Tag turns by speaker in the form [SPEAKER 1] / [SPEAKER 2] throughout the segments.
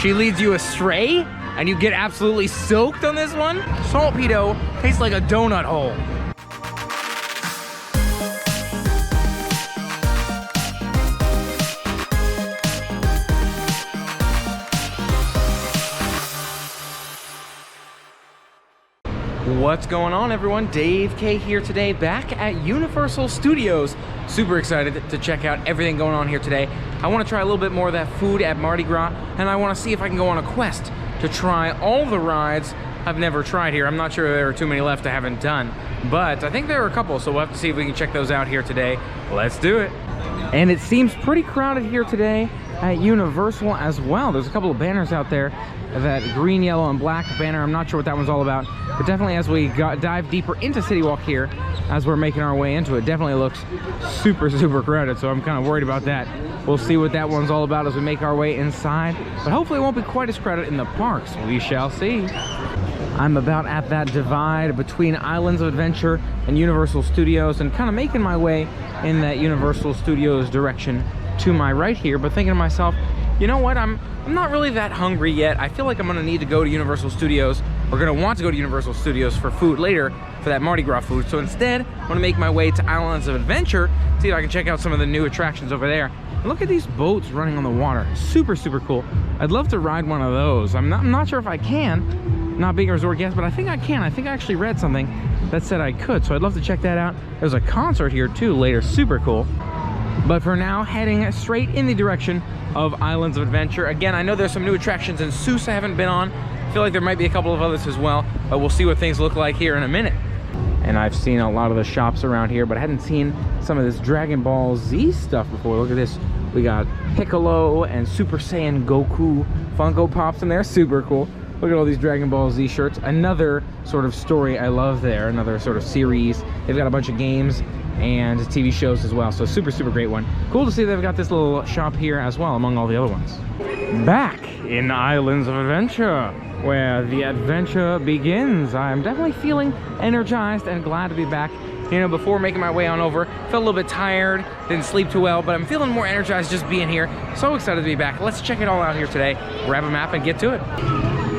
[SPEAKER 1] she leads you astray and you get absolutely soaked on this one. Salt-vito tastes like a donut hole. What's going on, everyone? Dave K here today, back at Universal Studios. Super excited to check out everything going on here today. I want to try a little bit more of that food at Mardi Gras, and I want to see if I can go on a quest to try all the rides I've never tried here. I'm not sure there are too many left I haven't done, but I think there are a couple, so we'll have to see if we can check those out here today. Let's do it. And it seems pretty crowded here today at Universal as well. There's a couple of banners out there, that green, yellow, and black banner. I'm not sure what that one's all about, but definitely as we dive deeper into City Walk here, as we're making our way into it, definitely looks super crowded, so I'm kind of worried about that. We'll see what that one's all about as we make our way inside, but hopefully it won't be quite as crowded in the parks. We shall see. I'm about at that divide between Islands of Adventure and Universal Studios, and kind of making my way in that Universal Studios direction to my right here, but thinking to myself, you know what, I'm not really that hungry yet. I feel like I'm gonna need to go to Universal Studios, or gonna want to go to Universal Studios for food later, for that Mardi Gras food. So instead, I'm gonna make my way to Islands of Adventure, see if I can check out some of the new attractions over there. And look at these boats running on the water. Super cool. I'd love to ride one of those. I'm not sure if I can, not being a resort guest, but I think I can. I think I actually read something that said I could, so I'd love to check that out. There's a concert here too later, super cool. But for now, heading straight in the direction of Islands of Adventure. Again, I know there's some new attractions in Seuss I haven't been on. I feel like there might be a couple of others as well, but we'll see what things look like here in a minute. And I've seen a lot of the shops around here, but I hadn't seen some of this Dragon Ball Z stuff before. Look at this. We got Piccolo and Super Saiyan Goku Funko Pops in there. Super cool. Look at all these Dragon Ball Z shirts. Another sort of story I love there. Another sort of series. They've got a bunch of games and TV shows as well, so super great one. Cool to see they've got this little shop here as well among all the other ones. Back in Islands of Adventure, where the adventure begins. I'm definitely feeling energized and glad to be back. You know, before making my way on over, felt a little bit tired, didn't sleep too well, but I'm feeling more energized just being here. So excited to be back. Let's check it all out here today. Grab a map and get to it.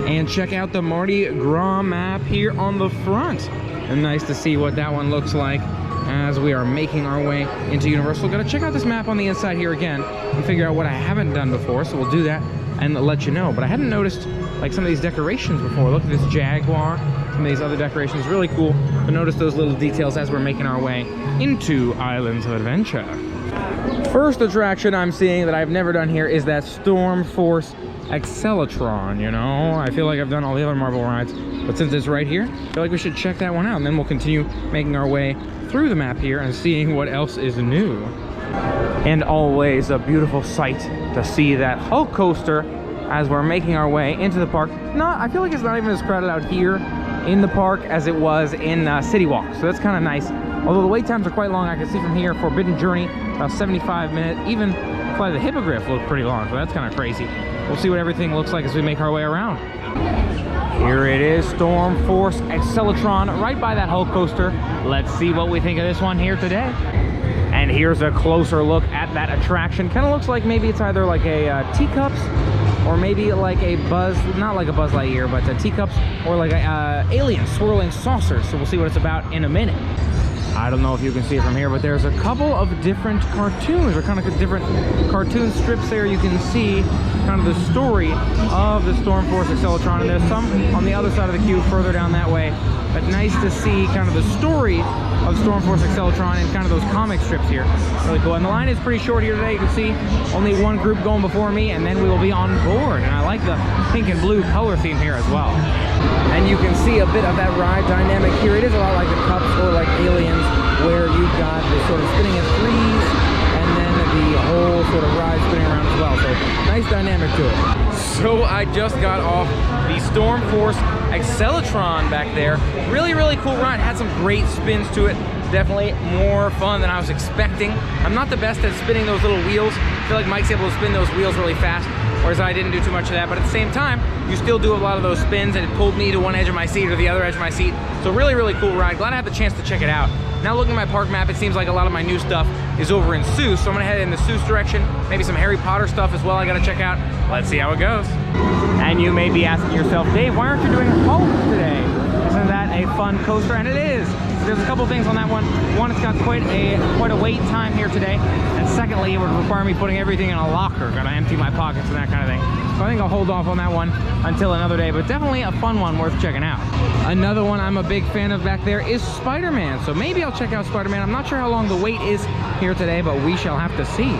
[SPEAKER 1] And check out the Mardi Gras map here on the front. And nice to see what that one looks like as we are making our way into Universal. Gotta check out this map on the inside here again and figure out what I haven't done before, so we'll do that and let you know. But I hadn't noticed like some of these dedecorations before. Look at this Jaguar, some of these other decorations, really cool. But notice those little details as we're making our way into Islands of Adventure. First attraction I'm seeing that I've never done here is that Storm Force Accelatron. You know, I feel like I've done all the other Marvel rides, but since it's right here, I feel like we should check that one out, and then we'll continue making our way through the map here and seeing what else is new. And always a beautiful sight to see that Hulk coaster as we're making our way into the park. I feel like it's not even as crowded out here in the park as it was in City Walk, so that's kind of nice. Although the wait times are quite long, I can see from here, Forbidden Journey, about 75 minutes. Even Fly the Hippogriff looked pretty long, so that's kind of crazy. We'll see what everything looks like as we make our way around. Here it is, Storm Force Accelatron, right by that Hulk coaster. Let's see what we think of this one here today. And here's a closer look at that attraction. Kind of looks like maybe it's either like a teacups, or maybe like a Buzz, not like a Buzz Lightyear, but a teacups, or like a alien swirling saucers. So we'll see what it's about in a minute. I don't know if you can see it from here, but there's a couple of different cartoons, or kind of different cartoon strips there. You can see kind of the story of the Storm Force Accelatron, and there's some on the other side of the queue further down that way. But nice to see kind of the story of Storm Force Accelatron and kind of those comic strips here. Really cool. And the line is pretty short here today. You can see only one group going before me, and then we will be on board. And I like the pink and blue color theme here as well. And you can see a bit of that ride dynamic here. It is a lot like the Cups or like Aliens, where you've got the sort of spinning in threes, and then the whole sort of ride spinning around as well. So nice dynamic to it. So I just got off the Storm Force Accelatron back there. Really cool ride. Had some great spins to it. Definitely more fun than I was expecting. I'm not the best at spinning those little wheels. I feel like Mike's able to spin those wheels really fast. whereas I didn't do too much of that. But at the same time, you still do a lot of those spins, and it pulled me to one edge of my seat or the other edge of my seat. So really, really cool ride. Glad I had the chance to check it out. Now looking at my park map, it seems like a lot of my new stuff is over in Seuss, so I'm gonna head in the Seuss direction. Maybe some Harry Potter stuff as well I gotta check out. Let's see how it goes. And you may be asking yourself, Dave, why aren't you doing Hulk today? Isn't that a fun coaster? And it is. There's a couple things on that one. One, it's got quite a wait time here today. And secondly, it would require me putting everything in a locker. Gotta empty my pockets and that kind of thing. So I think I'll hold off on that one until another day, but definitely a fun one worth checking out. Another one I'm a big fan of back there is Spider-Man. So maybe I'll check out Spider-Man. I'm not sure how long the wait is here today, but we shall have to see.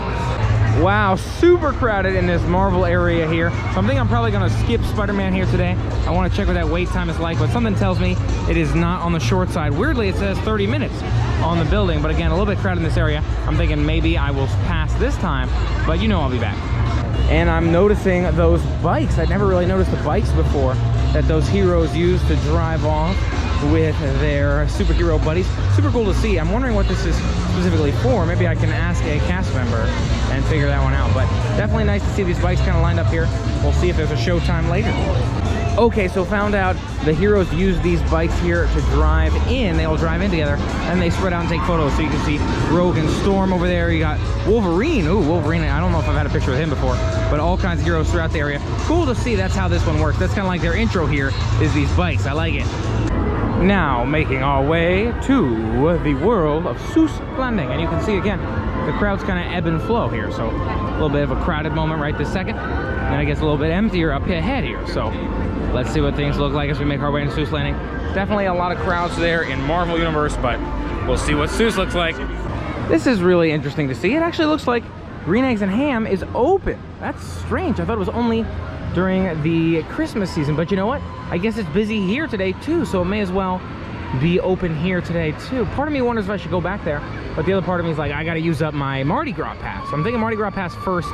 [SPEAKER 1] Wow, super crowded in this Marvel area here. So I think I'm probably gonna skip Spider-Man here today. I wanna check what that wait time is like, but something tells me it is not on the short side. Weirdly, it says 30 minutes on the building, but again, a little bit crowded in this area. I'm thinking maybe I will pass this time, but you know I'll be back. And I'm noticing those bikes. I'd never really noticed the bikes before that those heroes use to drive off with their superhero buddies. Super cool to see. I'm wondering what this is specifically for. Maybe I can ask a cast member and figure that one out. But definitely nice to see these bikes kind of lined up here. We'll see if there's a showtime later. Okay, so found out the heroes use these bikes here to drive in. They all drive in together, and they spread out and take photos. So you can see Rogue and Storm over there. You got Wolverine. Ooh, Wolverine. I don't know if I've had a picture of him before, but all kinds of heroes throughout the area. Cool to see. That's how this one works. That's kind of like their intro here, is these bikes. I like it. Now, making our way to the world of Seuss Landing. And you can see, again, the crowd's kind of ebb and flow here. So a little bit of a crowded moment right this second. Then it gets a little bit emptier up ahead here. So let's see what things look like as we make our way into Seuss Landing. Definitely a lot of crowds there in Marvel Universe, but we'll see what Seuss looks like. This is really interesting to see. It actually looks like Green Eggs and Ham is open. That's strange. I thought it was only during the Christmas season, but you know what? I guess it's busy here today too, so it may as well be open here today too. Part of me wonders if I should go back there, but the other part of me is like, I gotta use up my Mardi Gras pass. So I'm thinking Mardi Gras pass first,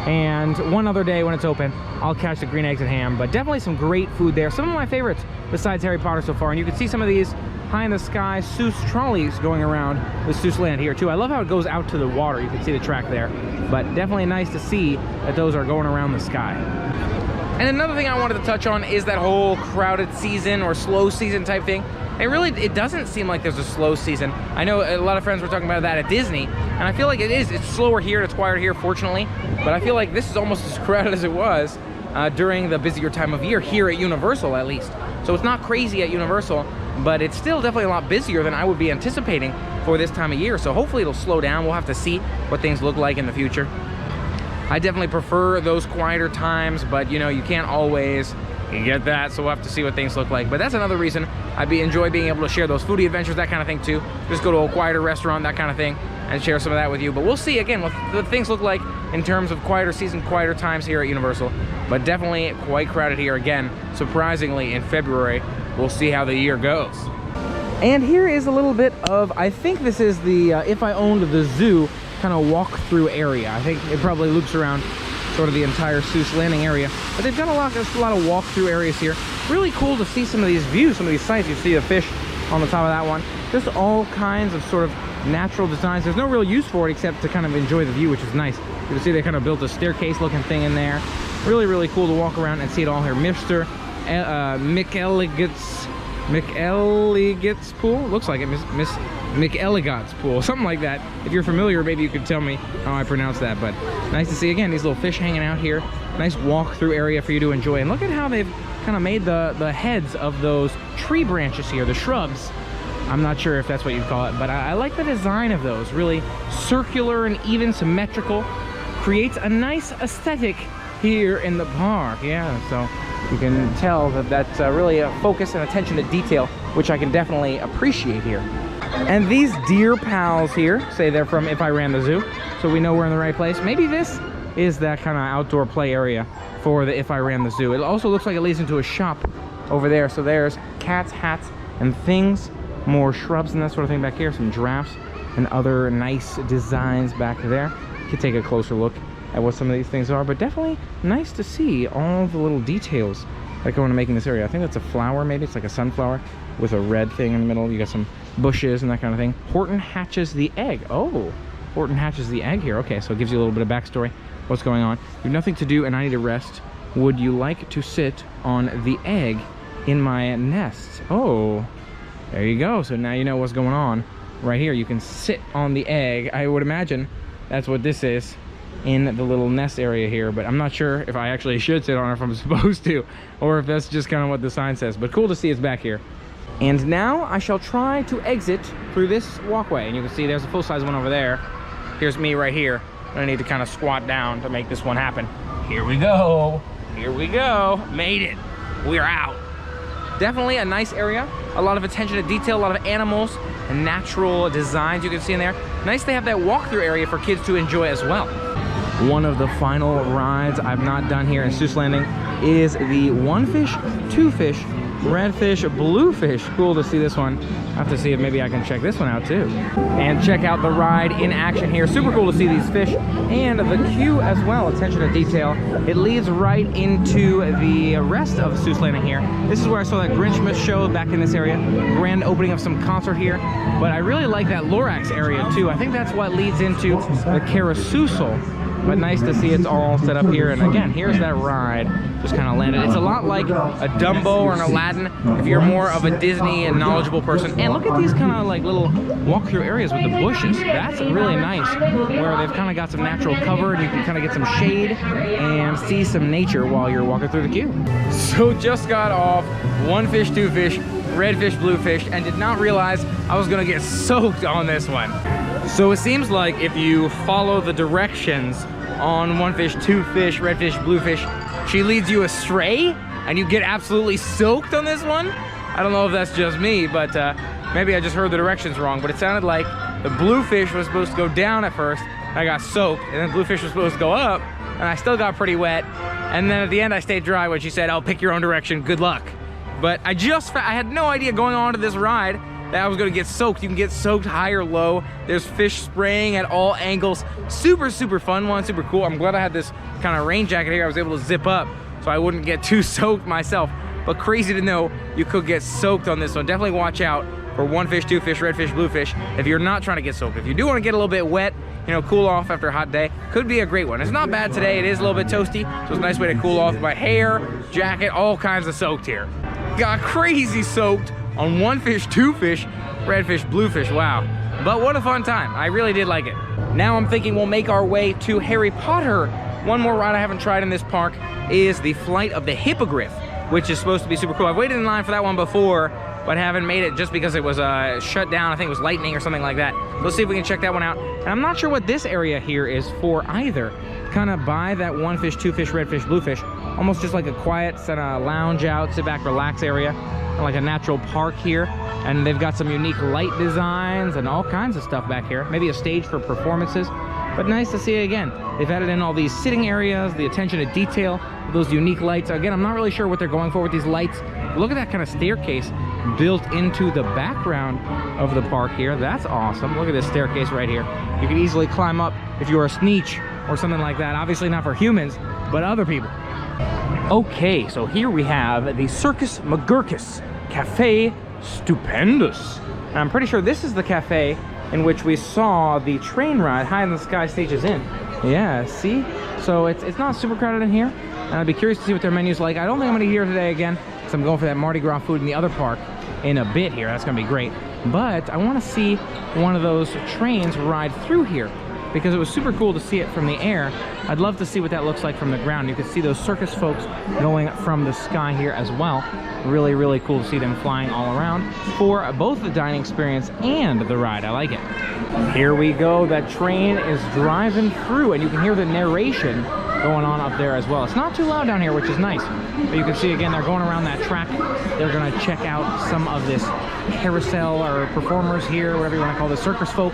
[SPEAKER 1] and one other day when it's open, I'll catch the Green Eggs and Ham. But definitely some great food there. Some of my favorites besides Harry Potter so far, and you can see some of these high in the sky Seuss trolleys going around the Seuss Land here too. I love how it goes out to the water. You can see the track there, but definitely nice to see that those are going around the sky. And another thing I wanted to touch on is that whole crowded season or slow season type thing. It doesn't seem like there's a slow season. I know a lot of friends were talking about that at Disney, and I feel like it is. It's slower here, it's quieter here, fortunately. But I feel like this is almost as crowded as it was during the busier time of year, here at Universal at least. So it's not crazy at Universal, but it's still definitely a lot busier than I would be anticipating for this time of year. So hopefully it'll slow down. We'll have to see what things look like in the future. I definitely prefer those quieter times, but you know, you can't always get that, so we'll have to see what things look like. But that's another reason I enjoy being able to share those foodie adventures, that kind of thing too. Just go to a quieter restaurant, that kind of thing, and share some of that with you. But we'll see again what things look like in terms of quieter season, quieter times here at Universal. But definitely quite crowded here again, surprisingly in February. We'll see how the year goes. And here is a little bit of, I think this is the If I Owned the Zoo kind of walk-through area. I think it probably loops around sort of the entire Seuss Landing area, but they've got a lot of walk-through areas here. Really cool to see some of these views, some of these sights. You see the fish on the top of that one. Just all kinds of sort of natural designs. There's no real use for it except to kind of enjoy the view, which is nice. You can see they kind of built a staircase looking thing in there. Really, really cool to walk around and see it all here. Mr. McElligot's pool? Looks like it. Miss McElligot's pool, something like that. If you're familiar, maybe you could tell me how I pronounce that. But nice to see again these little fish hanging out here. Nice walk-through area for you to enjoy. And look at how they've kind of made the heads of those tree branches here, the shrubs. I'm not sure if that's what you'd call it, but I like the design of those. Really circular and even symmetrical. Creates a nice aesthetic here in the park. Yeah, so you can tell that that's really a focus and attention to detail, which I can definitely appreciate here. And these deer pals here say they're from If I Ran the Zoo, so we know we're in the right place. Maybe this is that kind of outdoor play area for the If I Ran the Zoo. It also looks like it leads into a shop over there. So there's cats, hats, and things, more shrubs and that sort of thing back here, some giraffes and other nice designs back there. You can take a closer look at what some of these things are, but definitely nice to see all the little details that go into making this area. I think that's a flower, maybe it's like a sunflower with a red thing in the middle. You got some bushes and that kind of thing. Horton hatches the egg. Oh, Horton hatches the egg here. Okay, so it gives you a little bit of backstory. what's going on. You have nothing to do and I need a rest. Would you like to sit on the egg in my nest? Oh, there you go. So now you know what's going on. Right here, you can sit on the egg. I would imagine that's what this is in the little nest area here, but I'm not sure if I actually should sit on it, if I'm supposed to, or if that's just kind of what the sign says. But cool to see it's back here. And now I shall try to exit through this walkway. And you can see there's a full-size one over there. Here's me right here. I need to kind of squat down to make this one happen. Here we go. Here we go. Made it. We're out. Definitely a nice area. A lot of attention to detail, a lot of animals and natural designs you can see in there. Nice they have that walkthrough area for kids to enjoy as well. One of the final rides I've not done here in Seuss Landing is the one fish, two fish, red fish, blue fish. Cool to see this one. I have to see if maybe I can check this one out too. And check out the ride in action here. Super cool to see these fish and the queue as well. Attention to detail. It leads right into the rest of Seuss Landing here. This is where I saw that Grinchmas show back in this area. Grand opening of some concert here. But I really like that Lorax area too. I think that's what leads into the Carousel. But nice to see it's all set up here. And again, here's that ride just kind of landed. It's a lot like a Dumbo or an Aladdin if you're more of a Disney and knowledgeable person. And look at these kind of like little walk-through areas with the bushes. That's really nice, where they've kind of got some natural cover and you can kind of get some shade and see some nature while you're walking through the queue. So just got off one fish, two fish, red fish, blue fish, and did not realize I was gonna get soaked on this one. So it seems like if you follow the directions on one fish, two fish, red fish, blue fish, she leads you astray and you get absolutely soaked on this one. I don't know if that's just me, but maybe I just heard the directions wrong, but it sounded like the blue fish was supposed to go down at first. I got soaked, and then the blue fish was supposed to go up, and I still got pretty wet. And then at the end I stayed dry when she said, "Oh, pick your own direction, good luck." But I had no idea going on to this ride that I was gonna get soaked. You can get soaked high or low. There's fish spraying at all angles. Super, super fun one, super cool. I'm glad I had this kind of rain jacket here. I was able to zip up so I wouldn't get too soaked myself. But crazy to know you could get soaked on this one. Definitely watch out for one fish, two fish, red fish, blue fish if you're not trying to get soaked. If you do want to get a little bit wet, you know, cool off after a hot day, could be a great one. It's not bad today. It is a little bit toasty, so it's a nice way to cool off. My hair, jacket, all kinds of soaked here. Got crazy soaked on one fish, two fish, red fish, blue fish. Wow. But what a fun time. I really did like it. Now I'm thinking we'll make our way to Harry Potter. One more ride I haven't tried in this park is the Flight of the Hippogriff, which is supposed to be super cool. I've waited in line for that one before, but haven't made it just because it was shut down. I think it was lightning or something like that. Let's see if we can check that one out. And I'm not sure what this area here is for either. Kind of by that one fish, two fish, red fish, blue fish. Almost just like a quiet kind of lounge out, sit back, relax area. Like a natural park here. And they've got some unique light designs and all kinds of stuff back here. Maybe a stage for performances. But nice to see it again. They've added in all these sitting areas, the attention to detail, those unique lights. Again, I'm not really sure what they're going for with these lights. Look at that kind of staircase built into the background of the park here. That's awesome. Look at this staircase right here. You can easily climb up if you're a sneetch or something like that. Obviously not for humans, but other people. Okay, so here we have the Circus McGurkus Cafe Stupendous. And I'm pretty sure this is the cafe in which we saw the train ride High in the Sky stages in. Yeah, see? So it's not super crowded in here. And I'd be curious to see what their menu's like. I don't think I'm gonna eat here today again, because I'm going for that Mardi Gras food in the other park in a bit here. That's gonna be great. But I wanna see one of those trains ride through here, because it was super cool to see it from the air. I'd love to see what that looks like from the ground. You can see those circus folks going from the sky here as well. Really, really cool to see them flying all around for both the dining experience and the ride. I like it. Here we go. That train is driving through, and you can hear the narration going on up there as well. It's not too loud down here, which is nice. But you can see again, they're going around that track. They're gonna check out some of this carousel or performers here, whatever you wanna call the circus folk.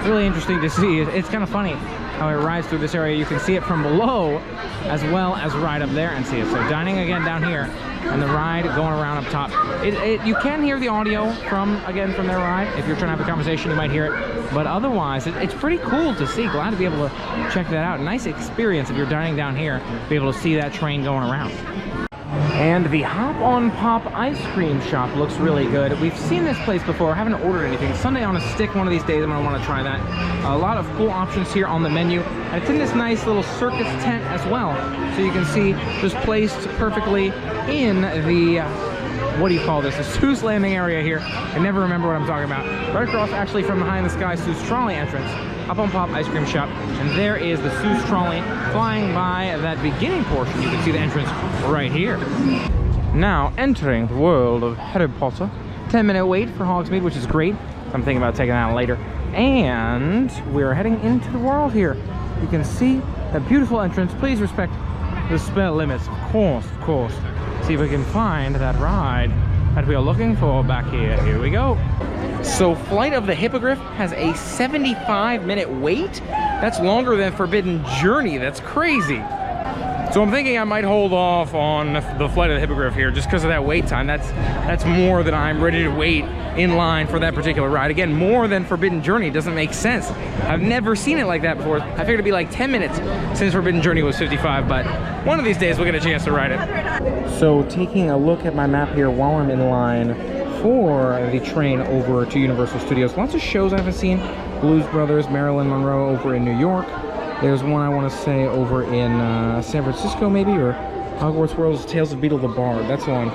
[SPEAKER 1] Really interesting to see. It's kind of funny how it rides through this area. You can see it from below as well as right up there and see it. So dining again down here, and the ride going around up top. You can hear the audio from their ride. If you're trying to have a conversation, you might hear it. But otherwise, it's pretty cool to see. Glad to be able to check that out. Nice experience if you're dining down here, be able to see that train going around. And the Hop on Pop ice cream shop looks really good. We've seen this place before. I haven't ordered anything. Sunday on a Stick, one of these days I'm gonna wanna try that. A lot of cool options here on the menu. And it's in this nice little circus tent as well. So you can see just placed perfectly in the, what do you call this? The Seuss Landing area here. I never remember what I'm talking about. Right across actually from the High in the Sky Seuss Trolley entrance. Up on Pop Ice Cream Shop. And there is the Seuss Trolley flying by that beginning portion. You can see the entrance right here. Now entering the world of Harry Potter. 10-minute wait for Hogsmeade, which is great. I'm thinking about taking that later. And we're heading into the world here. You can see that beautiful entrance. Please respect the spell limits, of course. See if we can find that ride that we are looking for back here. Here we go. So Flight of the Hippogriff has a 75-minute wait. That's longer than Forbidden Journey. That's crazy. So I'm thinking I might hold off on the Flight of the Hippogriff here just because of that wait time. That's more than I'm ready to wait in line for that particular ride. Again, more than Forbidden Journey. Doesn't make sense. I've never seen it like that before. I figured it'd be like 10 minutes since Forbidden Journey was 55, but one of these days we'll get a chance to ride it. So taking a look at my map here while I'm in line for the train over to Universal Studios. Lots of shows I haven't seen. Blues Brothers, Marilyn Monroe over in New York. There's one I want to say over in San Francisco maybe, or Hogwarts World's Tales of Beetle the Bard. That's one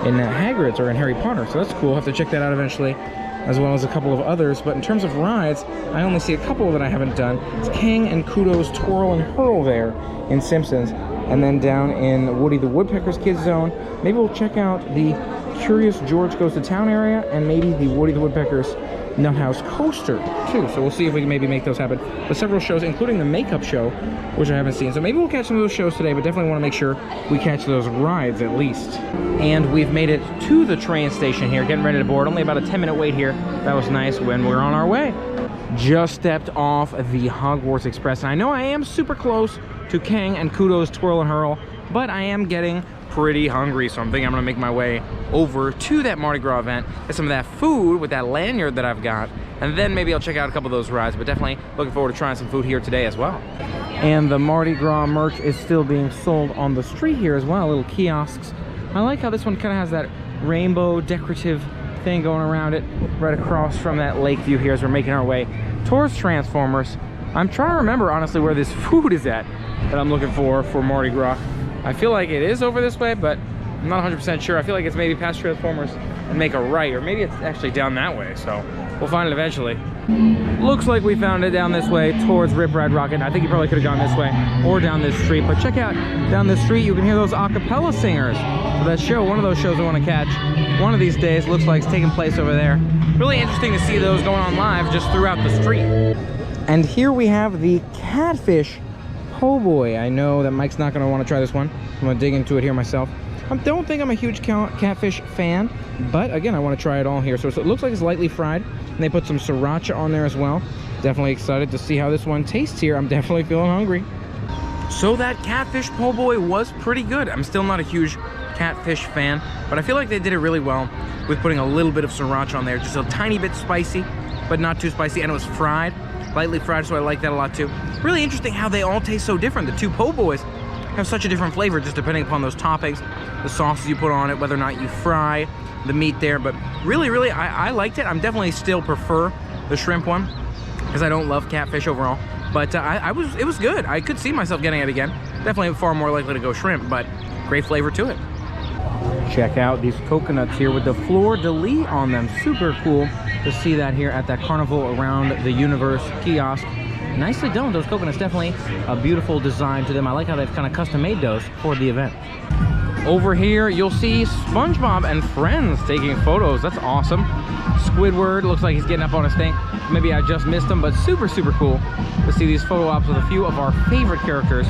[SPEAKER 1] in Hagrid's or in Harry Potter, so that's cool. I'll have to check that out eventually, as well as a couple of others. But in terms of rides, I only see a couple that I haven't done. It's Kang and Kodos, Twirl, and Hurl there in Simpsons. And then down in Woody the Woodpecker's KidZone, maybe we'll check out the Curious George Goes to Town area, and maybe the Woody the Woodpecker's Nuthouse Coaster too. So we'll see if we can maybe make those happen. But several shows, including the makeup show, which I haven't seen. So maybe we'll catch some of those shows today, but definitely want to make sure we catch those rides at least. And we've made it to the train station here, getting ready to board. Only about a 10-minute wait here. That was nice when we're on our way. Just stepped off the Hogwarts Express. And I know I am super close to Kang and Kodos, Twirl, and Hurl, but I am getting pretty hungry, so I'm thinking I'm gonna make my way over to that Mardi Gras event, get some of that food with that lanyard that I've got, and then maybe I'll check out a couple of those rides, but definitely looking forward to trying some food here today as well. And the Mardi Gras merch is still being sold on the street here as well, little kiosks. I like how this one kind of has that rainbow decorative thing going around it right across from that lake view here as we're making our way towards Transformers. I'm trying to remember honestly where this food is at that I'm looking for Mardi Gras. I feel like it is over this way, but I'm not 100% sure. I feel like it's maybe past Transformers and make a right, or maybe it's actually down that way, so we'll find it eventually. Looks like we found it down this way towards Rip Ride Rocket. I think you probably could have gone this way or down this street, but check out down this street, you can hear those a cappella singers for that show. One of those shows I want to catch one of these days. Looks like it's taking place over there. Really interesting to see those going on live just throughout the street. And here we have the Catfish Po' Boy. I know that Mike's not going to want to try this one. I'm going to dig into it here myself. I don't think I'm a huge catfish fan, but again, I want to try it all here. So it looks like it's lightly fried, and they put some sriracha on there as well. Definitely excited to see how this one tastes here. I'm definitely feeling hungry. So that Catfish Po' Boy was pretty good. I'm still not a huge catfish fan, but I feel like they did it really well with putting a little bit of sriracha on there. Just a tiny bit spicy, but not too spicy, and it was fried. Lightly fried, so I like that a lot too. Really interesting how they all taste so different. The two po' boys have such a different flavor just depending upon those toppings, the sauces you put on it, whether or not you fry the meat there. But really, I liked it. I'm definitely still prefer the shrimp one because I don't love catfish overall. But it was good. I could see myself getting it again. Definitely far more likely to go shrimp, but great flavor to it. Check out these coconuts here with the fleur-de-lis on them. Super cool to see that here at that carnival around the universe kiosk. Nicely done. Those coconuts, definitely a beautiful design to them. I like how they've kind of custom made those for the event. Over here you'll see SpongeBob and friends taking photos. That's awesome. Squidward looks like he's getting up on his thing. Maybe I just missed him, but super cool to see these photo ops with a few of our favorite characters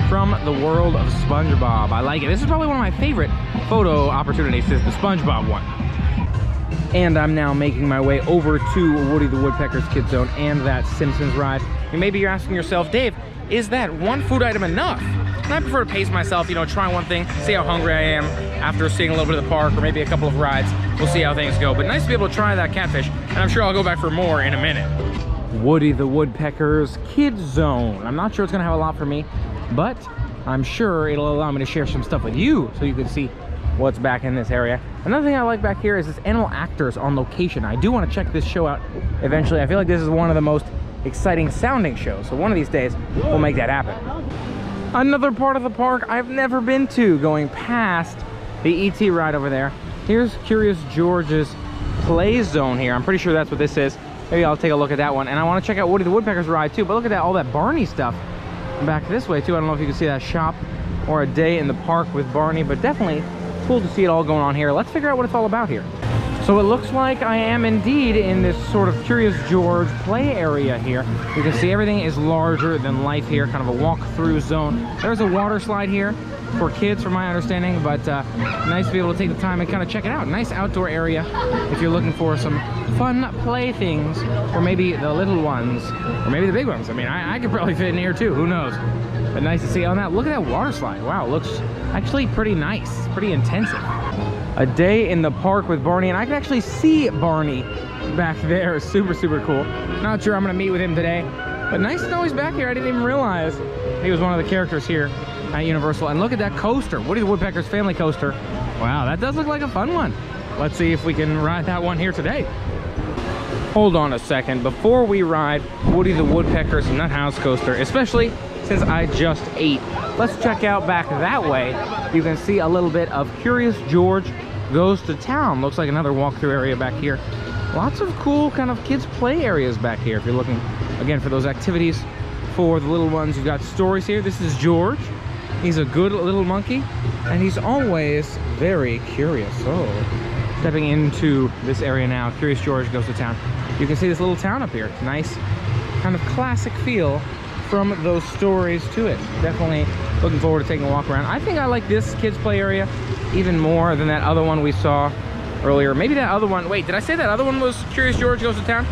[SPEAKER 1] from the world of SpongeBob. I like it. This is probably one of my favorite photo opportunities, is the SpongeBob one. And I'm now making my way over to Woody the Woodpecker's KidZone and that Simpsons ride. And maybe you're asking yourself, Dave, is that one food item enough? And I prefer to pace myself, you know, try one thing, see how hungry I am after seeing a little bit of the park or maybe a couple of rides. We'll see how things go. But nice to be able to try that catfish, and I'm sure I'll go back for more in a minute. Woody the Woodpecker's KidZone. I'm not sure it's gonna have a lot for me, but I'm sure it'll allow me to share some stuff with you so you can see what's back in this area. Another thing I like back here is this animal actors on location. I do want to check this show out eventually. I feel like this is one of the most exciting sounding show. So one of these days, we'll make that happen. Another part of the park I've never been to, going past the E.T. ride over there. Here's Curious George's play zone here. I'm pretty sure that's what this is. Maybe I'll take a look at that one. And I want to check out Woody the Woodpecker's ride too. But look at that, all that Barney stuff back this way too. I don't know if you can see that shop or a day in the park with Barney, but definitely cool to see it all going on here. Let's figure out what it's all about here. So it looks like I am indeed in this sort of Curious George play area here. You can see everything is larger than life here, kind of a walk-through zone. There's a water slide here for kids, from my understanding, but nice to be able to take the time and kind of check it out. Nice outdoor area if you're looking for some fun playthings, or maybe the little ones, or maybe the big ones. I mean, I could probably fit in here too, who knows? But nice to see on that. Look at that water slide. Wow, it looks actually pretty nice, pretty intensive. A day in the park with Barney, and I can actually see Barney back there. Super, super cool. Not sure I'm gonna meet with him today, but nice to know he's back here. I didn't even realize he was one of the characters here at Universal. And look at that coaster, Woody the Woodpecker's family coaster. Wow, that does look like a fun one. Let's see if we can ride that one here today. Hold on a second. Before we ride Woody the Woodpecker's Nuthouse Coaster, especially since I just ate, let's check out back that way. You can see a little bit of Curious George Goes to Town. Looks like another walkthrough area back here. Lots of cool kind of kids play areas back here if you're looking, again, for those activities for the little ones. You've got stories here. This is George. He's a good little monkey, and he's always very curious. So, stepping into this area now, Curious George Goes to Town. You can see this little town up here. It's nice, kind of classic feel from those stories to it. Definitely looking forward to taking a walk around. I think I like this kids play area even more than that other one we saw earlier. Maybe that other one, wait, did I say that other one was Curious George Goes to Town?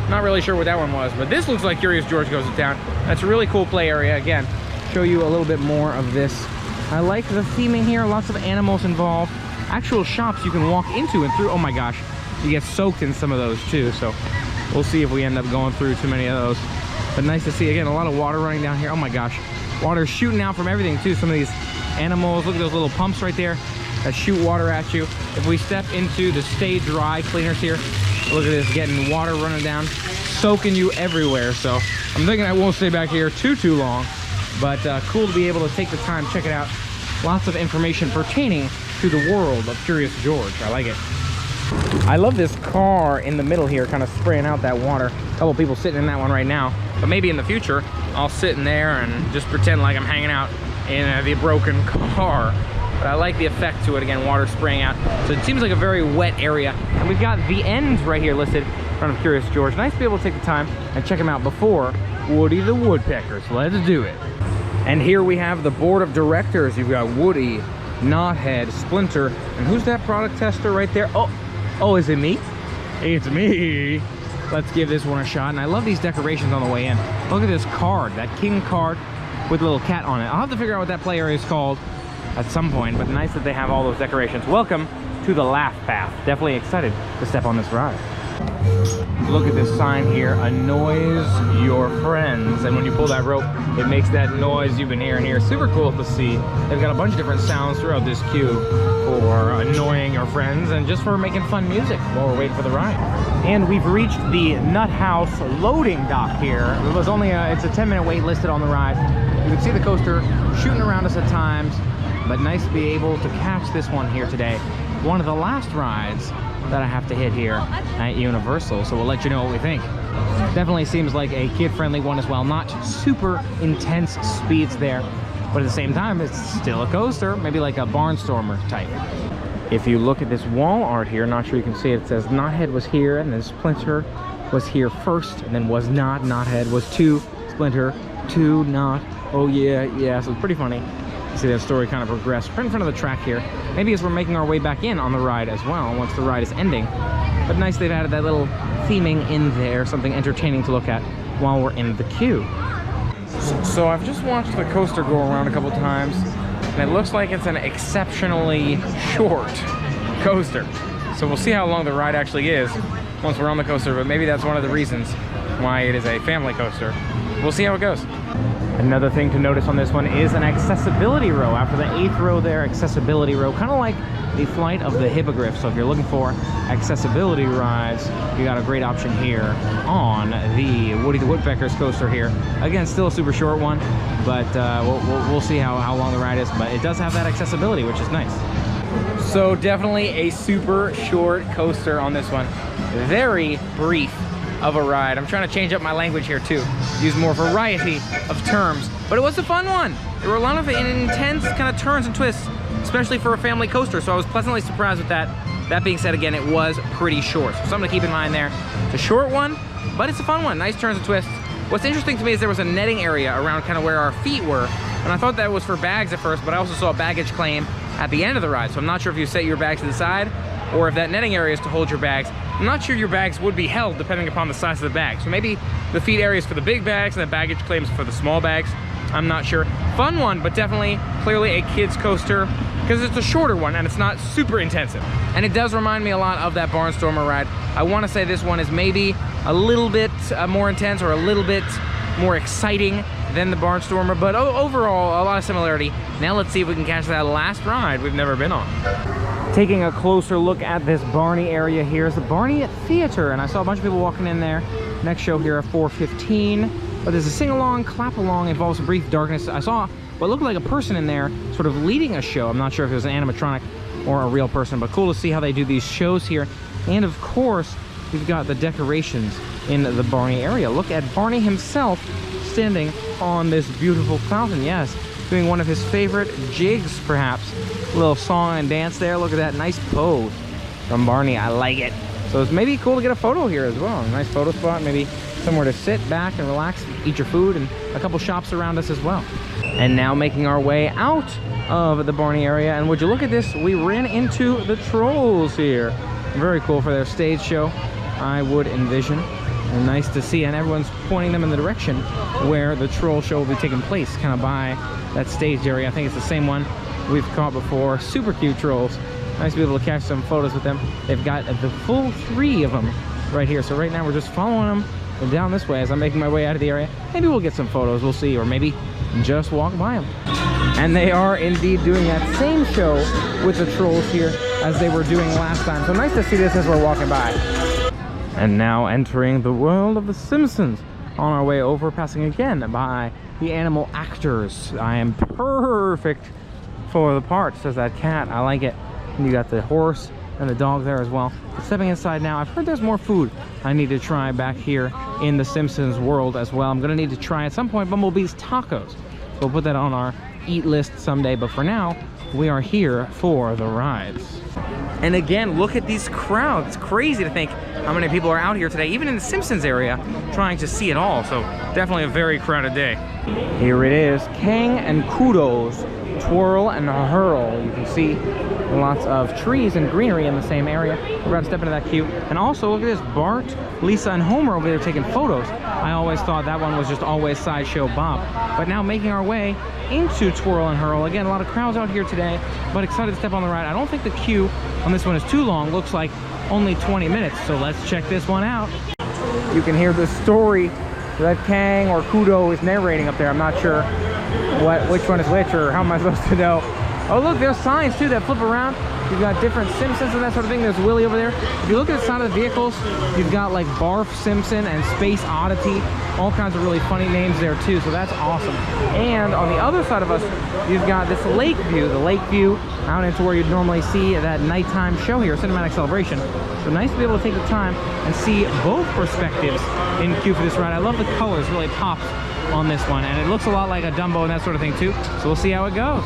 [SPEAKER 1] Not really sure what that one was, but this looks like Curious George Goes to Town. That's a really cool play area. Again, show you a little bit more of this. I like the theming here, lots of animals involved. Actual shops you can walk into and through. Oh my gosh, you get soaked in some of those too, so we'll see if we end up going through too many of those. But nice to see, again, a lot of water running down here. Oh my gosh, water shooting out from everything too. Some of these animals, look at those little pumps right there that shoot water at you. If we step into the Stay Dry cleaners here, look at this, getting water running down, soaking you everywhere. So I'm thinking I won't stay back here too long, but cool to be able to take the time, check it out. Lots of information pertaining to the world of Curious George. I like it. I love this car in the middle here, kind of spraying out that water. A couple people sitting in that one right now, but maybe in the future I'll sit in there and just pretend like I'm hanging out in the broken car. But I like the effect to it, again, water spraying out. So it seems like a very wet area. And we've got the ends right here listed in front of Curious George. Nice to be able to take the time and check them out before Woody the Woodpecker. So let's do it. And here we have the board of directors. You've got Woody, Knothead, Splinter, and who's that product tester right there? Oh, is it me? It's me. Let's give this one a shot. And I love these decorations on the way in. Look at this card, that king card with a little cat on it. I'll have to figure out what that play area is called at some point, but nice that they have all those decorations. Welcome to the Laugh Path. Definitely excited to step on this ride. Look at this sign here, annoys your friends. And when you pull that rope, it makes that noise you've been hearing here. Super cool to see. They've got a bunch of different sounds throughout this queue for annoying your friends and just for making fun music while we're waiting for the ride. And we've reached the Nuthouse loading dock here. It was only it's a 10-minute wait listed on the ride. You can see the coaster shooting around us at times, but nice to be able to catch this one here today. One of the last rides that I have to hit here at Universal, so we'll let you know what we think. Definitely seems like a kid-friendly one as well. Not super intense speeds there, but at the same time, it's still a coaster, maybe like a barnstormer type. If you look at this wall art here, not sure you can see it, it says Knothead was here, and then Splinter was here first, and then was not. Knothead was 2, Splinter 2, not. Oh yeah, so it's pretty funny. See that story kind of progress right in front of the track here. Maybe as we're making our way back in on the ride as well, once the ride is ending. But nice they've added that little theming in there, something entertaining to look at while we're in the queue. So I've just watched the coaster go around a couple times, and it looks like it's an exceptionally short coaster. So we'll see how long the ride actually is once we're on the coaster, but maybe that's one of the reasons why it is a family coaster. We'll see how it goes. Another thing to notice on this one is an accessibility row. After the 8th row there, accessibility row, kind of like the Flight of the Hippogriff. So if you're looking for accessibility rides, you got a great option here on the Woody the Woodpecker's coaster here. Again, still a super short one, but we'll see how long the ride is. But it does have that accessibility, which is nice. So definitely a super short coaster on this one. Very brief of a ride. I'm trying to change up my language here too. Use more variety of terms. But it was a fun one. There were a lot of intense kind of turns and twists, especially for a family coaster. So I was pleasantly surprised with that. That being said, again, it was pretty short. So something to keep in mind there. It's a short one, but it's a fun one. Nice turns and twists. What's interesting to me is there was a netting area around kind of where our feet were. And I thought that was for bags at first, but I also saw a baggage claim at the end of the ride. So I'm not sure if you set your bags to the side or if that netting area is to hold your bags. I'm not sure your bags would be held depending upon the size of the bag. So maybe the feet area is for the big bags and the baggage claims for the small bags. I'm not sure. Fun one, but definitely clearly a kid's coaster because it's a shorter one and it's not super intensive. And it does remind me a lot of that Barnstormer ride. I want to say this one is maybe a little bit more intense or a little bit more exciting than the Barnstormer, but overall a lot of similarity. Now let's see if we can catch that last ride we've never been on. Taking a closer look at this Barney area here is the Barney Theater, and I saw a bunch of people walking in there. Next show here at 4:15, but there's a sing-along, clap-along, involves some brief darkness. I saw what looked like a person in there sort of leading a show. I'm not sure if it was an animatronic or a real person, but cool to see how they do these shows here. And of course, we've got the decorations in the Barney area. Look at Barney himself standing on this beautiful fountain. Yes, doing one of his favorite jigs, perhaps. A little song and dance there. Look at that nice pose from Barney. I like it. So it's maybe cool to get a photo here as well. A nice photo spot, maybe somewhere to sit back and relax, eat your food, and a couple shops around us as well. And now making our way out of the Barney area. And would you look at this? We ran into the Trolls here. Very cool for their stage show, I would envision. And nice to see, and everyone's pointing them in the direction where the Troll show will be taking place, kind of by that stage area. I think it's the same one we've caught before. Super cute Trolls. Nice to be able to catch some photos with them. They've got the full 3 of them right here. So right now we're just following them down this way as I'm making my way out of the area. Maybe we'll get some photos, we'll see, or maybe just walk by them. And they are indeed doing that same show with the Trolls here as they were doing last time. So nice to see this as we're walking by. And now entering the world of The Simpsons. On our way over, passing again by the animal actors. I am perfect for the part, says that cat. I like it. And you got the horse and the dog there as well. Stepping inside now, I've heard there's more food I need to try back here in the Simpsons world as well. I'm gonna need to try at some point Bumblebee's tacos. So we'll put that on our eat list someday, but for now, we are here for the rides. And again, look at these crowds. It's crazy to think how many people are out here today, even in the Simpsons area, trying to see it all. So definitely a very crowded day. Here it is, Kang and Kodos, Twirl and Hurl. You can see lots of trees and greenery in the same area. We're about to step into that queue. And also, look at this, Bart, Lisa, and Homer over there taking photos. I always thought that one was just always Sideshow Bob. But now making our way into Twirl and Hurl. Again, a lot of crowds out here today, but excited to step on the ride. I don't think the queue on this one is too long. Looks like only 20 minutes, so let's check this one out. You can hear the story that Kang or Kudo is narrating up there. I'm not sure which one is which, or how am I supposed to know? Oh look, there's signs too that flip around. You've got different Simpsons and that sort of thing. There's Willie over there. If you look at the side of the vehicles, you've got like Barf Simpson and Space Oddity. All kinds of really funny names there too, so that's awesome. And on the other side of us, you've got this lake view. The lake view out into where you'd normally see that nighttime show here, Cinematic Celebration. So nice to be able to take the time and see both perspectives in queue for this ride. I love the colors, really pops on this one, and it looks a lot like a Dumbo and that sort of thing too, so we'll see how it goes.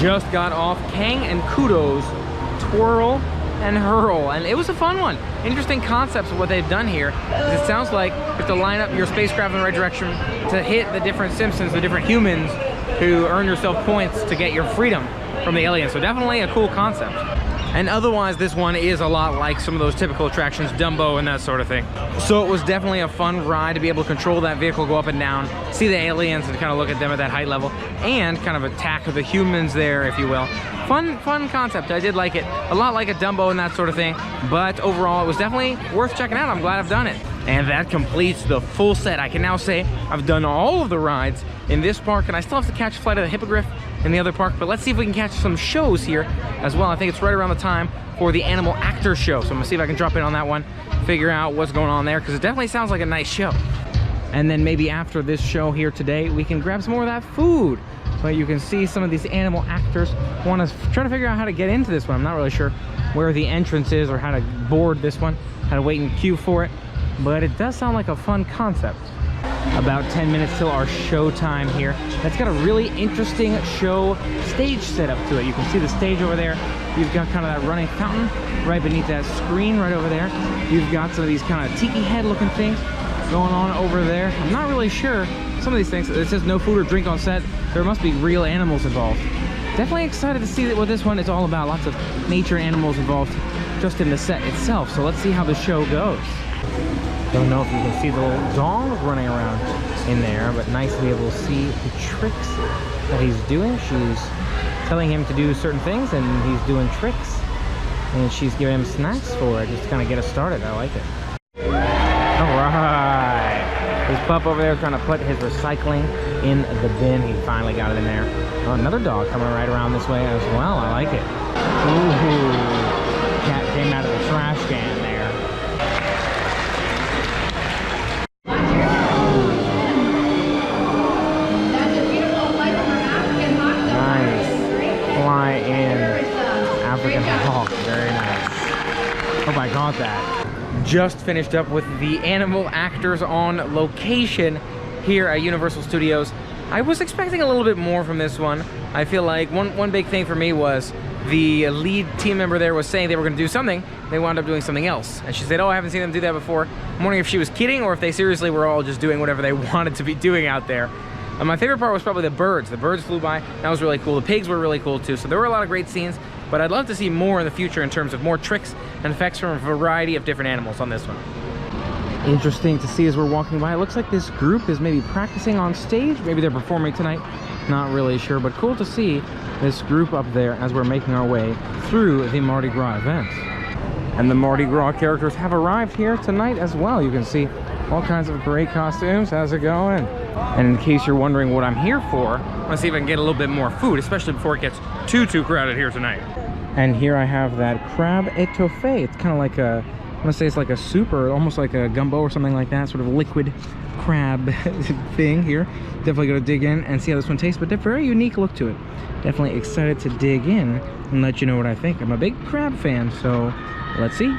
[SPEAKER 1] Just got off Kang and Kudos, Twirl and Hurl, and it was a fun one. Interesting concepts of what they've done here. It sounds like you have to line up your spacecraft in the right direction to hit the different Simpsons, the different humans who earn yourself points to get your freedom from the aliens. So definitely a cool concept. And otherwise, this one is a lot like some of those typical attractions, Dumbo and that sort of thing. So it was definitely a fun ride to be able to control that vehicle, go up and down, see the aliens and kind of look at them at that height level, and kind of attack the humans there, if you will. Fun concept. I did like it. A lot like a Dumbo and that sort of thing, but overall it was definitely worth checking out. I'm glad I've done it. And that completes the full set. I can now say I've done all of the rides in this park, and I still have to catch Flight of the Hippogriff in the other park, but let's see if we can catch some shows here as well. I think it's right around the time for the Animal Actor Show, so I'm gonna see if I can drop in on that one, figure out what's going on there, because it definitely sounds like a nice show. And then maybe after this show here today, we can grab some more of that food. So you can see some of these animal actors want to try to figure out how to get into this one. I'm not really sure where the entrance is or how to board this one, how to wait in queue for it, but it does sound like a fun concept. About 10 minutes till our show time here. That's got a really interesting show stage setup to it. You can see the stage over there. You've got kind of that running fountain right beneath that screen right over there. You've got some of these kind of tiki head looking things going on over there. I'm not really sure. Some of these things, it says no food or drink on set. There must be real animals involved. Definitely excited to see what this one is all about. Lots of nature animals involved just in the set itself. So let's see how the show goes. Don't know if you can see the little dog running around in there, but nice to be able to see the tricks that he's doing. She's telling him to do certain things and he's doing tricks. And she's giving him snacks for it, just to kind of get us started. I like it. All right. This pup over there is trying to put his recycling in the bin. He finally got it in there. Oh, another dog coming right around this way as well. I like it. Ooh. Cat came out of the trash can there. Fly in African hawk. Very nice. Hope I caught that. Just finished up with the animal actors on location here at Universal Studios. I was expecting a little bit more from this one. I feel like one big thing for me was the lead team member there was saying they were going to do something. They wound up doing something else. And she said, oh, I haven't seen them do that before. I'm wondering if she was kidding or if they seriously were all just doing whatever they wanted to be doing out there. My favorite part was probably the birds. The birds flew by. That was really cool. The pigs were really cool too. So there were a lot of great scenes, but I'd love to see more in the future in terms of more tricks and effects from a variety of different animals on this one. Interesting to see as we're walking by. It looks like this group is maybe practicing on stage. Maybe they're performing tonight. Not really sure, but cool to see this group up there as we're making our way through the Mardi Gras event. And the Mardi Gras characters have arrived here tonight as well. You can see all kinds of great costumes. How's it going? And in case you're wondering what I'm here for, let's see if I can get a little bit more food, especially before it gets too crowded here tonight. And here I have that crab étouffée. It's kind of like a, I want to say it's like a soup or almost like a gumbo or something like that, sort of liquid crab thing here. Definitely gonna dig in and see how this one tastes, but a very unique look to it. Definitely excited to dig in and let you know what I think. I'm a big crab fan, so let's see.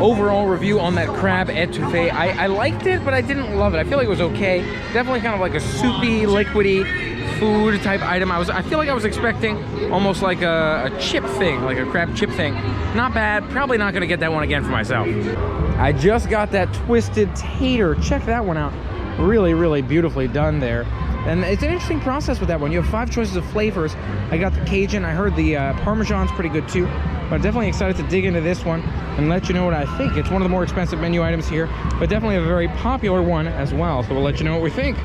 [SPEAKER 1] Overall review on that crab étouffée. I liked it, but I didn't love it. I feel like it was okay. Definitely kind of like a soupy, liquidy food type item. I feel like I was expecting almost like a chip thing, like a crab chip thing. Not bad. Probably not gonna get that one again for myself. I just got that twisted tater. Check that one out. Really, really beautifully done there. And it's an interesting process with that one. You have 5 choices of flavors. I got the Cajun. I heard the Parmesan's pretty good too. But I'm definitely excited to dig into this one and let you know what I think. It's one of the more expensive menu items here, but definitely a very popular one as well. So we'll let you know what we think.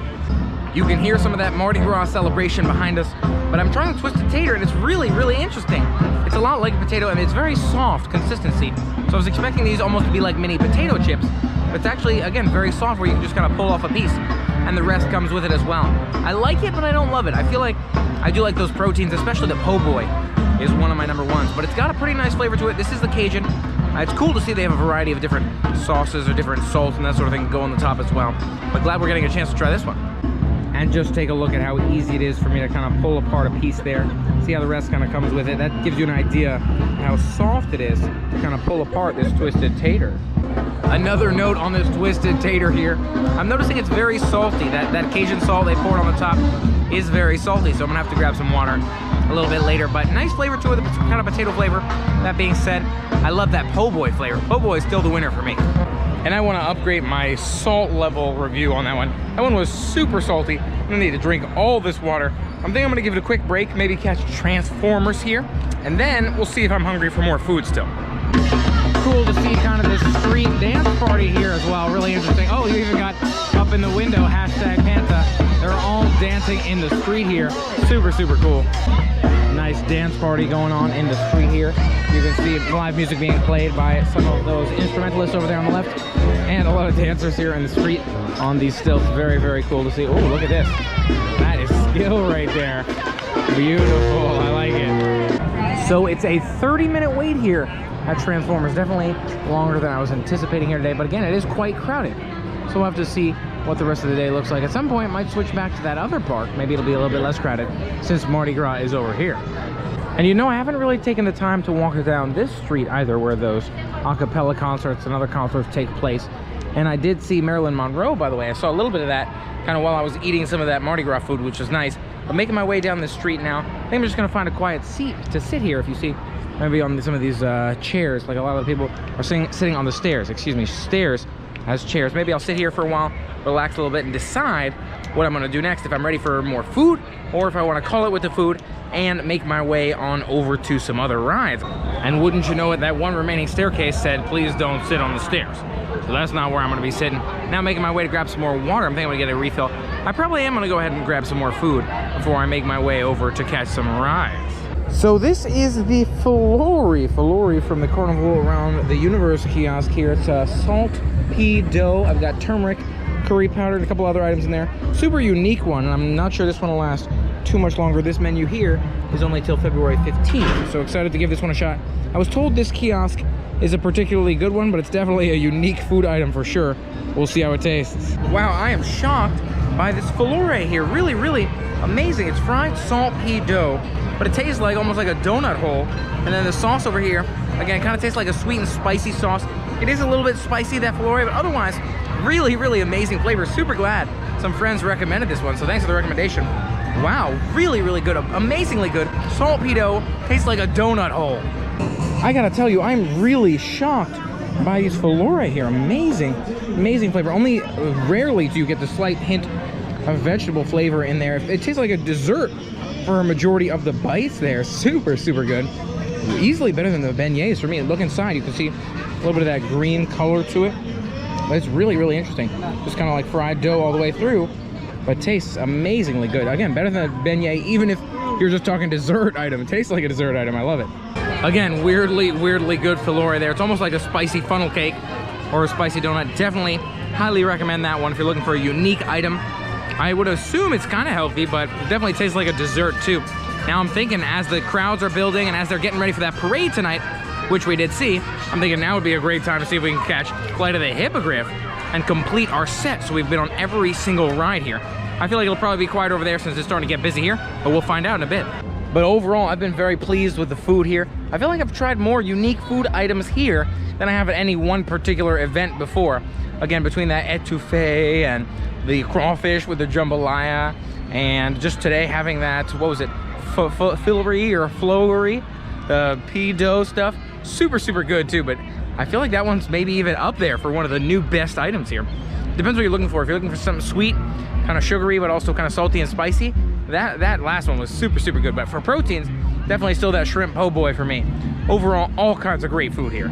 [SPEAKER 1] You can hear some of that Mardi Gras celebration behind us, but I'm trying the twisted tater and it's really, really interesting. It's a lot like a potato and it's very soft consistency. So I was expecting these almost to be like mini potato chips, but it's actually, again, very soft where you can just kind of pull off a piece and the rest comes with it as well. I like it, but I don't love it. I feel like I do like those proteins, especially the po' boy is one of my number ones, but it's got a pretty nice flavor to it. This is the Cajun. It's cool to see they have a variety of different sauces or different salts and that sort of thing go on the top as well. But glad we're getting a chance to try this one. And just take a look at how easy it is for me to kind of pull apart a piece there. See how the rest kind of comes with it. That gives you an idea how soft it is to kind of pull apart this twisted tater. Another note on this twisted tater here. I'm noticing it's very salty. That Cajun salt they poured on the top is very salty, so I'm gonna have to grab some water a little bit later. But nice flavor to it, it's kind of potato flavor. That being said, I love that po' boy flavor. Po' boy is still the winner for me. And I want to upgrade my salt level review on that one. That one was super salty. I'm gonna need to drink all this water. I think I'm gonna give it a quick break, maybe catch Transformers here, and then we'll see if I'm hungry for more food still. Cool to see kind of this street dance party here as well. Really interesting. Oh, you even got up in the window, #Panta. They're all dancing in the street here. Super, super cool. Nice nice dance party going on in the street here. You can see live music being played by some of those instrumentalists over there on the left, and a lot of dancers here in the street on these stilts. Very, very cool to see. Oh, look at this. That is skill right there. Beautiful. I like it. So it's a 30-minute wait here at Transformers. Definitely longer than I was anticipating here today, but again, it is quite crowded. So we'll have to see what the rest of the day looks like. At some point, I might switch back to that other park. Maybe it'll be a little bit less crowded since Mardi Gras is over here. And you know, I haven't really taken the time to walk down this street either, where those a cappella concerts and other concerts take place. And I did see Marilyn Monroe, by the way. I saw a little bit of that kind of while I was eating some of that Mardi Gras food, which was nice. But making my way down the street now, I think I'm just gonna find a quiet seat to sit here. If you see, maybe on some of these chairs, like a lot of the people are sitting on the stairs, excuse me, stairs as chairs. Maybe I'll sit here for a while, relax a little bit, and decide what I'm gonna do next, if I'm ready for more food, or if I wanna call it with the food and make my way on over to some other rides. And wouldn't you know it, that one remaining staircase said, please don't sit on the stairs. So that's not where I'm gonna be sitting. Now making my way to grab some more water. I'm thinking I'm gonna get a refill. I probably am gonna go ahead and grab some more food before I make my way over to catch some rides. So this is the Filori from the carnival around the Universal kiosk here. It's a Salt-vito. I've got turmeric, curry powder, and a couple other items in there. Super unique one, and I'm not sure this one will last too much longer. This menu here is only till February 15th, so excited to give this one a shot. I was told this kiosk is a particularly good one, but it's definitely a unique food item for sure. We'll see how it tastes. Wow, I am shocked by this Filori here. Really, really amazing. It's fried Salt-vito, but it tastes like almost like a donut hole. And then the sauce over here, again, kind of tastes like a sweet and spicy sauce. It is a little bit spicy, that Filori, but otherwise, really, really amazing flavor. Super glad some friends recommended this one, so thanks for the recommendation. Wow, really, really good, amazingly good. Salt-vito tastes like a donut hole. I gotta tell you, I'm really shocked by these Filori here. Amazing, amazing flavor. Only rarely do you get the slight hint of vegetable flavor in there. It tastes like a dessert for a majority of the bites there. Super, super good. Easily better than the beignets for me. Look inside, you can see a little bit of that green color to it. But it's really, really interesting. Just kind of like fried dough all the way through, but tastes amazingly good. Again, better than a beignet, even if you're just talking dessert item. It tastes like a dessert item. I love it. Again, weirdly, weirdly good Filori there. It's almost like a spicy funnel cake or a spicy donut. Definitely highly recommend that one if you're looking for a unique item. I would assume it's kind of healthy, but it definitely tastes like a dessert too. Now I'm thinking, as the crowds are building and as they're getting ready for that parade tonight, which we did see, I'm thinking now would be a great time to see if we can catch Flight of the Hippogriff and complete our set. So we've been on every single ride here. I feel like it'll probably be quiet over there since it's starting to get busy here, but we'll find out in a bit. But overall, I've been very pleased with the food here. I feel like I've tried more unique food items here than I have at any one particular event before. Again, between that etouffee and the crawfish with the jambalaya, and just today having that, what was it, Filori or Flowery, the pea dough stuff. Super, super good too, but I feel like that one's maybe even up there for one of the new best items here. Depends what you're looking for. If you're looking for something sweet, kind of sugary, but also kind of salty and spicy, that last one was super, super good. But for proteins, definitely still that shrimp po' boy for me. Overall, all kinds of great food here.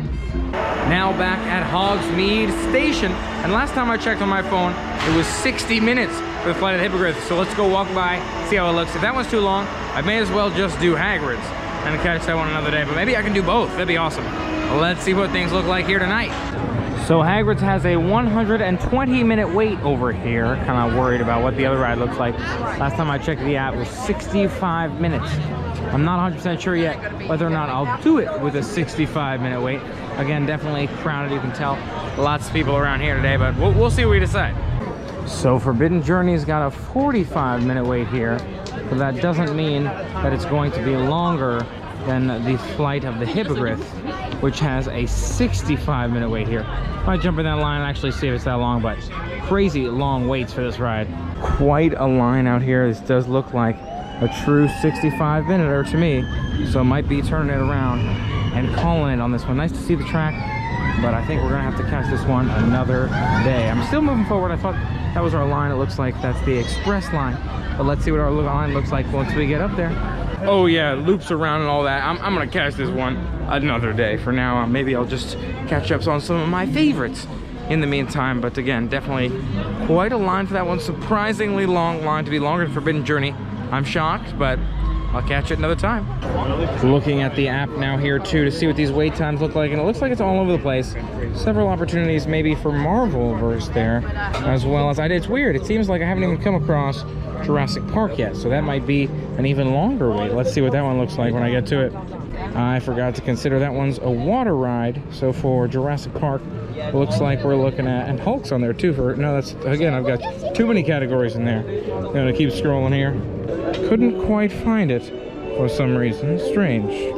[SPEAKER 1] Now back at Hogsmeade Station, and last time I checked on my phone, it was 60 minutes for the Flight of the Hippogriff. So let's go walk by, see how it looks. If that one's too long, I may as well just do Hagrid's and catch that one another day, but maybe I can do both. That'd be awesome. Let's see what things look like here tonight. So Hagrid's has a 120-minute wait over here. Kind of worried about what the other ride looks like. Last time I checked the app, it was 65 minutes. I'm not 100% sure yet whether or not I'll do it with a 65-minute wait. Again, definitely crowded, you can tell. Lots of people around here today, but we'll see what we decide. So Forbidden Journey's got a 45-minute wait here, but that doesn't mean that it's going to be longer than the Flight of the Hippogriff, which has a 65-minute wait here. Might jump in that line and actually see if it's that long, but crazy long waits for this ride. Quite a line out here. This does look like a true 65-minute to me, so I might be turning it around and calling it on this one. Nice to see the track, but I think we're gonna have to catch this one another day. I'm still moving forward. I thought that was our line. It looks like that's the express line, but let's see what our line looks like once we get up there. Oh yeah, loops around and all that. I'm gonna catch this one another day. For now, maybe I'll just catch up on some of my favorites in the meantime. But again, definitely quite a line for that one. Surprisingly long line, to be longer than Forbidden Journey. I'm shocked, but I'll catch it another time. Looking at the app now here too to see what these wait times look like, and it looks like it's all over the place. Several opportunities maybe for Marvelverse there, as well as it's weird. It seems like I haven't even come across Jurassic Park yet, so that might be an even longer wait. Let's see what that one looks like when I get to it. I forgot to consider that one's a water ride, so for Jurassic Park, it looks like we're looking at, and Hulk's on there too for, no, that's, again, I've got too many categories in there. I'm gonna keep scrolling here. Couldn't quite find it for some reason. Strange.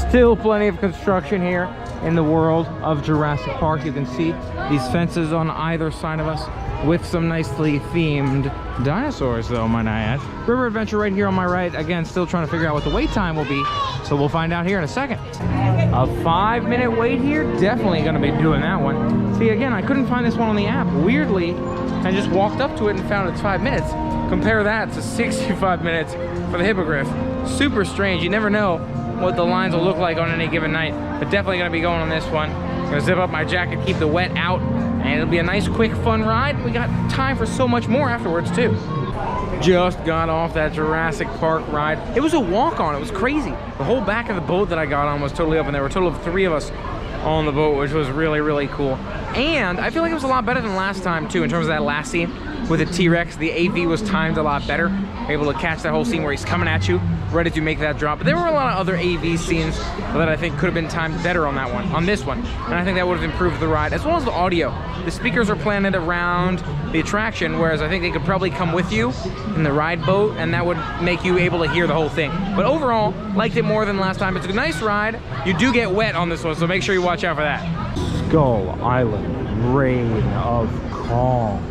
[SPEAKER 1] Still plenty of construction here in the world of Jurassic Park. You can see these fences on either side of us with some nicely themed dinosaurs, though, might I add. River Adventure right here on my right. Again, still trying to figure out what the wait time will be, so we'll find out here in a second. A 5-minute wait here, definitely gonna be doing that one. See, again, I couldn't find this one on the app. Weirdly, I just walked up to it and found it's 5 minutes. Compare that to 65 minutes for the Hippogriff. Super strange. You never know what the lines will look like on any given night, but definitely gonna be going on this one. Gonna zip up my jacket, keep the wet out, and it'll be a nice, quick, fun ride. We got time for so much more afterwards too. Just got off that Jurassic Park ride. It was a walk-on. It was crazy. The whole back of the boat that I got on was totally open. There were a total of 3 of us on the boat, which was really, really cool. And I feel like it was a lot better than last time too, in terms of that last scene with the T-Rex. The AV was timed a lot better, able to catch that whole scene where he's coming at you, ready to make that drop. But there were a lot of other AV scenes that I think could have been timed better on that one, on this one. And I think that would have improved the ride, as well as the audio. The speakers are planted around the attraction, whereas I think they could probably come with you in the ride boat, and that would make you able to hear the whole thing. But overall, liked it more than last time. It's a nice ride. You do get wet on this one, so make sure you watch out for that. Skull Island, Reign of Kong.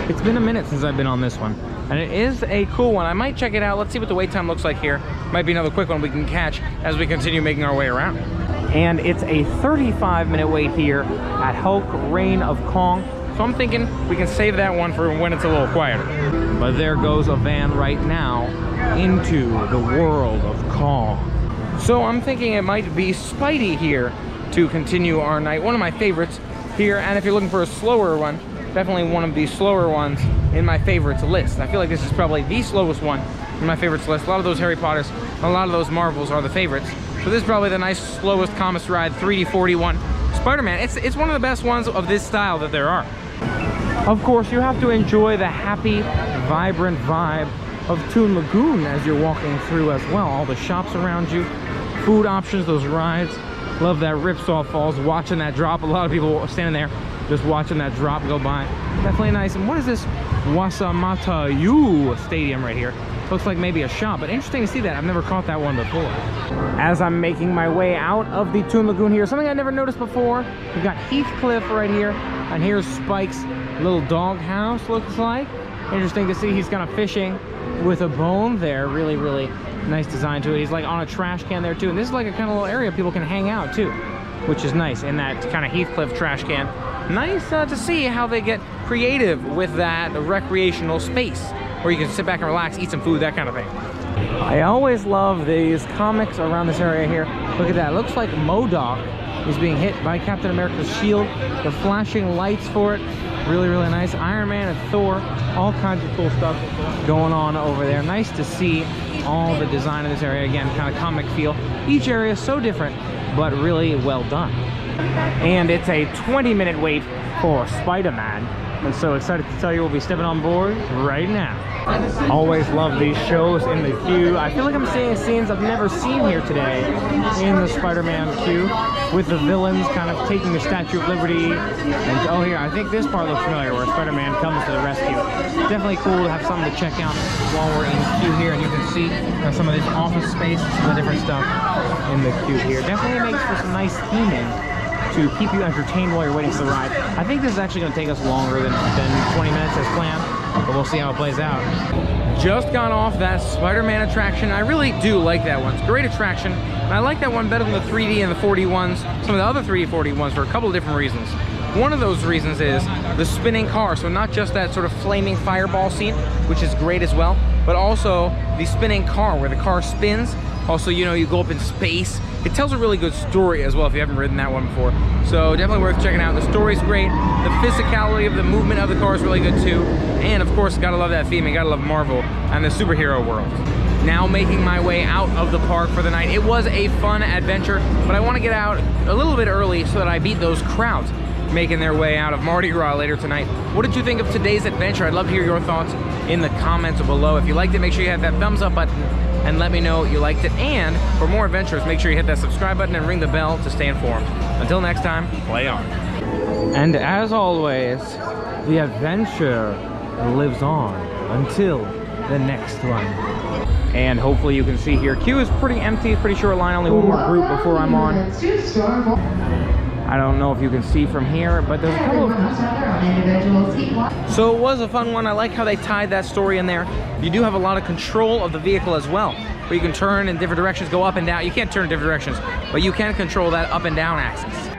[SPEAKER 1] It's been a minute since I've been on this one, and it is a cool one. I might check it out. Let's see what the wait time looks like here. Might be another quick one we can catch as we continue making our way around. And it's a 35-minute wait here at Hulk Reign of Kong. So I'm thinking we can save that one for when it's a little quieter. But there goes a van right now into the world of Kong. So I'm thinking it might be Spidey here to continue our night. One of my favorites here, and if you're looking for a slower one, definitely one of the slower ones in my favorites list. I feel like this is probably the slowest one in my favorites list. A lot of those Harry Potters, a lot of those Marvels are the favorites. So this is probably the nice, slowest, calmest ride, 3D41. Spider-Man, it's one of the best ones of this style that there are. Of course, you have to enjoy the happy, vibrant vibe of Toon Lagoon as you're walking through as well. All the shops around you, food options, those rides. Love that Ripsaw Falls, watching that drop. A lot of people standing there just watching that drop go by. Definitely nice. And what is this Wasamata-yu Stadium right here? Looks like maybe a shop, but interesting to see that. I've never caught that one before. As I'm making my way out of the Toon Lagoon here, something I never noticed before. We've got Heathcliff right here, and here's Spike's little dog house, looks like. Interesting to see he's kind of fishing with a bone there. Really, really nice design to it. He's like on a trash can there too, and this is like a kind of little area people can hang out too, which is nice in that kind of Heathcliff trash can. Nice to see how they get creative with that recreational space where you can sit back and relax, eat some food, that kind of thing. I always love these comics around this area here. Look at that. It looks like MODOK is being hit by Captain America's shield. The flashing lights for it. Really, really nice. Iron Man and Thor. All kinds of cool stuff going on over there. Nice to see all the design in this area. Again, kind of comic feel. Each area is so different, but really well done. And it's a 20-minute wait for Spider-Man. I'm so excited to tell you we'll be stepping on board right now. Always love these shows in the queue. I feel like I'm seeing scenes I've never seen here today in the Spider-Man queue, with the villains kind of taking the Statue of Liberty. And oh, here, I think this part looks familiar, where Spider-Man comes to the rescue. Definitely cool to have something to check out while we're in queue here, and you can see some of this office space, some of the different stuff in the queue here. Definitely makes for some nice theming to keep you entertained while you're waiting for the ride. I think this is actually going to take us longer than 20 minutes as planned, but we'll see how it plays out. Just got off that Spider-Man attraction. I really do like that one. It's a great attraction, and I like that one better than the 3D and the 4D ones, some of the other 3D 4D ones, for a couple of different reasons. One of those reasons is the spinning car, so not just that sort of flaming fireball scene, which is great as well, but also the spinning car where the car spins. Also, you know, you go up in space. It tells a really good story as well if you haven't ridden that one before. So definitely worth checking out. The story's great. The physicality of the movement of the car is really good too. And of course, gotta love that theme. You gotta love Marvel and the superhero world. Now making my way out of the park for the night. It was a fun adventure, but I want to get out a little bit early so that I beat those crowds making their way out of Mardi Gras later tonight. What did you think of today's adventure? I'd love to hear your thoughts in the comments below. If you liked it, make sure you hit that thumbs up button and let me know you liked it. And for more adventures, make sure you hit that subscribe button and ring the bell to stay informed. Until next time, play on. And as always, the adventure lives on until the next one. And hopefully you can see here, queue is pretty empty, pretty short line, only one more group before I'm on. I don't know if you can see from here, but there's a couple of... So it was a fun one. I like how they tied that story in there. You do have a lot of control of the vehicle as well, where you can turn in different directions, go up and down. You can't turn in different directions, but you can control that up and down axis.